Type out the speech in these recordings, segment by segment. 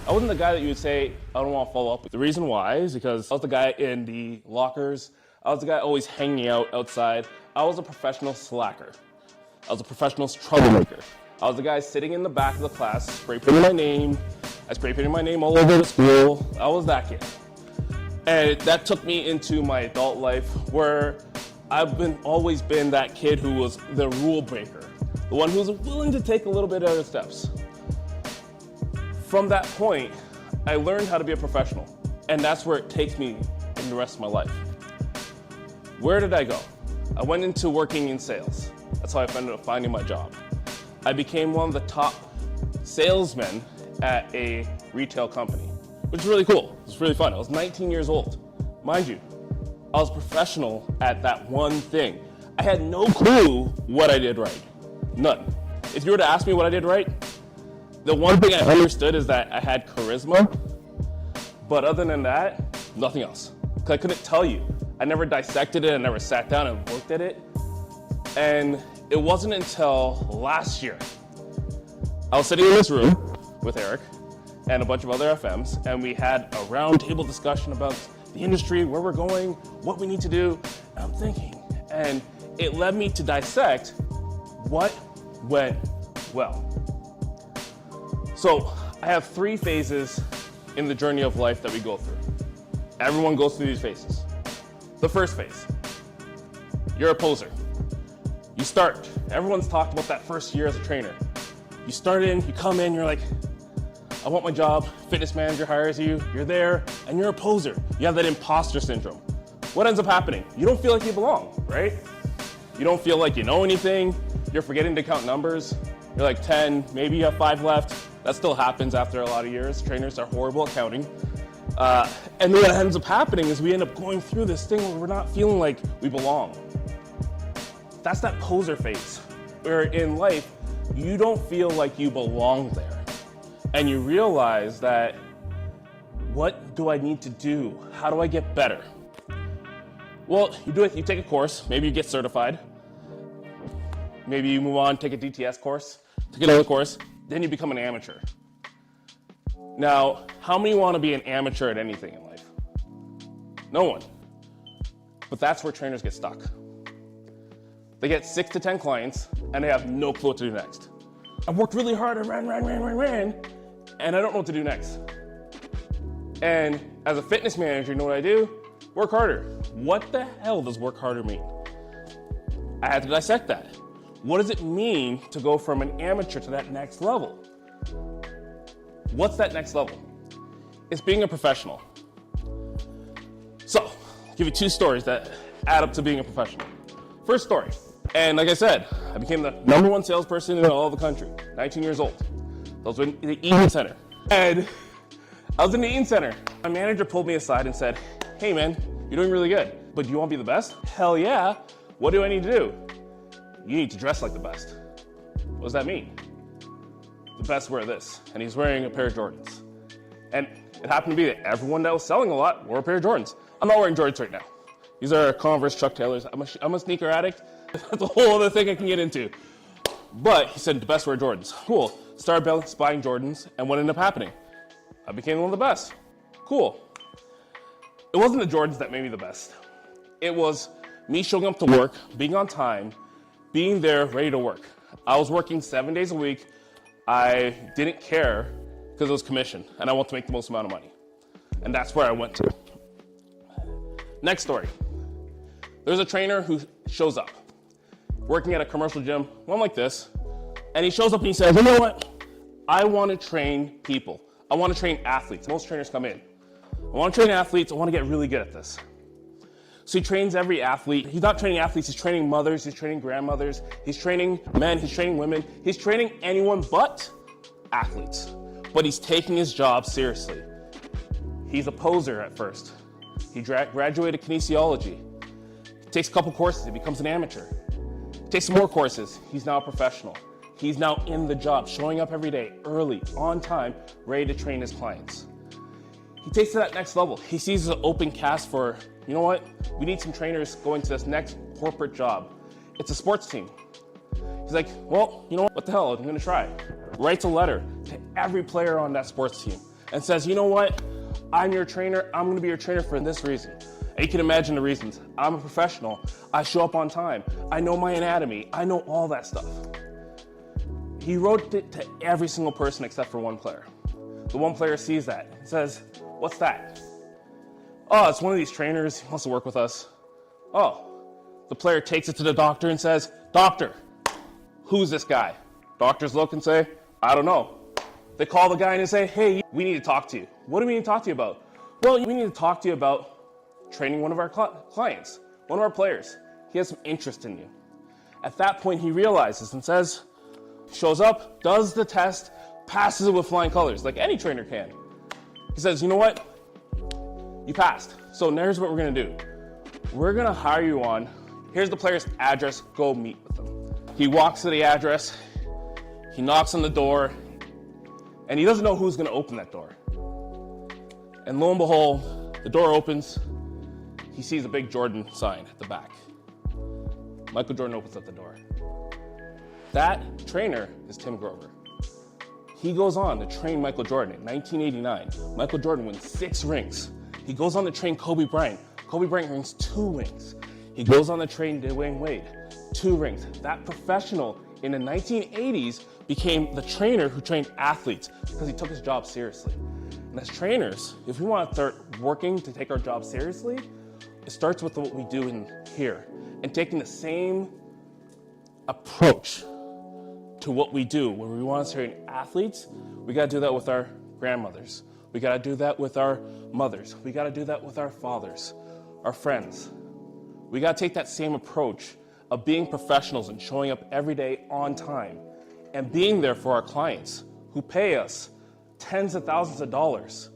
I wasn't the guy that you would say, I don't want to follow up. The reason why is because I was the guy in the lockers. I was the guy always hanging out outside. I was a professional slacker. I was a professional troublemaker. I was the guy sitting in the back of the class, spray painting my name. I spray painted my name all over the school. I was that kid. And that took me into my adult life where I've always been that kid who was the rule breaker, the one who's willing to take a little bit other steps. From that point, I learned how to be a professional, and that's where it takes me in the rest of my life. Where did I go? I went into working in sales. That's how I ended up finding my job. I became one of the top salesmen at a retail company, which is really cool. It was really fun. I was 19 years old. Mind you, I was professional at that one thing. I had no clue what I did right. None. If you were to ask me what I did right, the one thing I understood is that I had charisma, but other than that, nothing else. Because I couldn't tell you. I never dissected it, I never sat down and looked at it. And it wasn't until last year, I was sitting in this room with Eric and a bunch of other FMs, and we had a roundtable discussion about the industry, where we're going, what we need to do. And I'm thinking, and it led me to dissect what went well. So I have 3 phases in the journey of life that we go through. Everyone goes through these phases. The first phase, you're a poser. You start, everyone's talked about that first year as a trainer. You start in, you come in, you're like, I want my job, fitness manager hires you, you're there, and you're a poser. You have that imposter syndrome. What ends up happening? You don't feel like you belong, right? You don't feel like you know anything, you're forgetting to count numbers. You're like 10, maybe you have 5 left. That still happens after a lot of years. Trainers are horrible at counting. And then what ends up happening is we end up going through this thing where we're not feeling like we belong. That's that poser phase, where in life, you don't feel like you belong there. And you realize that, what do I need to do? How do I get better? Well, you do it, you take a course, maybe you get certified. Maybe you move on, take a DTS course, take another course, then you become an amateur. Now, how many want to be an amateur at anything in life? No one. But that's where trainers get stuck. They get 6 to 10 clients, and they have no clue what to do next. I've worked really hard, I ran, and I don't know what to do next. And as a fitness manager, you know what I do? Work harder. What the hell does work harder mean? I had to dissect that. What does it mean to go from an amateur to that next level? What's that next level? It's being a professional. So, I'll give you 2 stories that add up to being a professional. First story, and like I said, I became the #1 salesperson in all of the country, 19 years old. I was in the Eaton Center. And I was in the Eaton Center. My manager pulled me aside and said, hey man, you're doing really good, but do you want to be the best? Hell yeah. What do I need to do? You need to dress like the best. What does that mean? The best wear this. And he's wearing a pair of Jordans. And it happened to be that everyone that was selling a lot wore a pair of Jordans. I'm not wearing Jordans right now. These are Converse Chuck Taylors. I'm a sneaker addict. That's a whole other thing I can get into. But he said the best wear Jordans. Cool. Started buying Jordans, and what ended up happening? I became one of the best. Cool. It wasn't the Jordans that made me the best. It was me showing up to work, being on time, being there, ready to work. I was working 7 days a week. I didn't care because it was commission, and I wanted to make the most amount of money. And that's where I went to. Next story. There's a trainer who shows up, working at a commercial gym, one like this, and he shows up and he says, you know what? I want to train people. I want to train athletes. Most trainers come in. I want to train athletes. I want to get really good at this. So he trains every athlete. He's not training athletes. He's training mothers. He's training grandmothers. He's training men. He's training women. He's training anyone but athletes. But he's taking his job seriously. He's a poser at first. He graduated kinesiology. He takes a couple courses. He becomes an amateur. He takes some more courses. He's now a professional. He's now in the job, showing up every day, early, on time, ready to train his clients. He takes it to that next level. He sees an open cast for, you know what? We need some trainers going to this next corporate job. It's a sports team. He's like, well, you know what the hell, I'm gonna try. Writes a letter to every player on that sports team. and says, you know what? I'm your trainer. I'm going to be your trainer for this reason. And you can imagine the reasons. I'm a professional. I show up on time. I know my anatomy. I know all that stuff. He wrote it to every single person except for one player. The one player sees that and says, what's that? Oh, it's one of these trainers. He wants to work with us. Oh, the player takes it to the doctor and says, doctor, who's this guy? Doctors look and say, I don't know. They call the guy and they say, hey, we need to talk to you. What do we need to talk to you about? Well, we need to talk to you about training one of our clients, one of our players. He has some interest in you. At that point, he realizes and says, shows up, does the test, passes it with flying colors, like any trainer can. He says, you know what? You passed. So here's what we're gonna do. We're gonna hire you on. Here's the player's address, go meet with them. He walks to the address, he knocks on the door, and he doesn't know who's gonna open that door. And lo and behold, the door opens, he sees a big Jordan sign at the back. Michael Jordan opens up the door. That trainer is Tim Grover. He goes on to train Michael Jordan in 1989. Michael Jordan wins 6 rings. He goes on to train Kobe Bryant. Kobe Bryant wins 2 rings. He goes on to train Dwayne Wade, 2 rings. That professional in the 1980s became the trainer who trained athletes because he took his job seriously. And as trainers, if we want to start working to take our job seriously, it starts with what we do in here and taking the same approach to what we do. When we want to train athletes, we got to do that with our grandmothers. We got to do that with our mothers. We got to do that with our fathers, our friends. We got to take that same approach of being professionals and showing up every day on time and being there for our clients who pay us tens of thousands of dollars.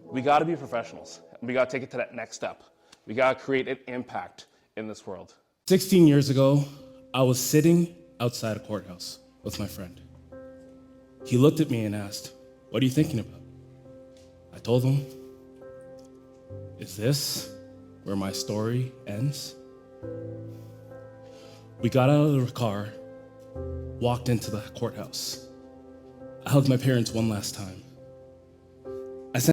We got to be professionals. And we got to take it to that next step. We got to create an impact in this world. 16 years ago, I was sitting outside a courthouse with my friend. He looked at me and asked, "What are you thinking about?" I told him, "Is this where my story ends?" We got out of the car, walked into the courthouse. I hugged my parents one last time.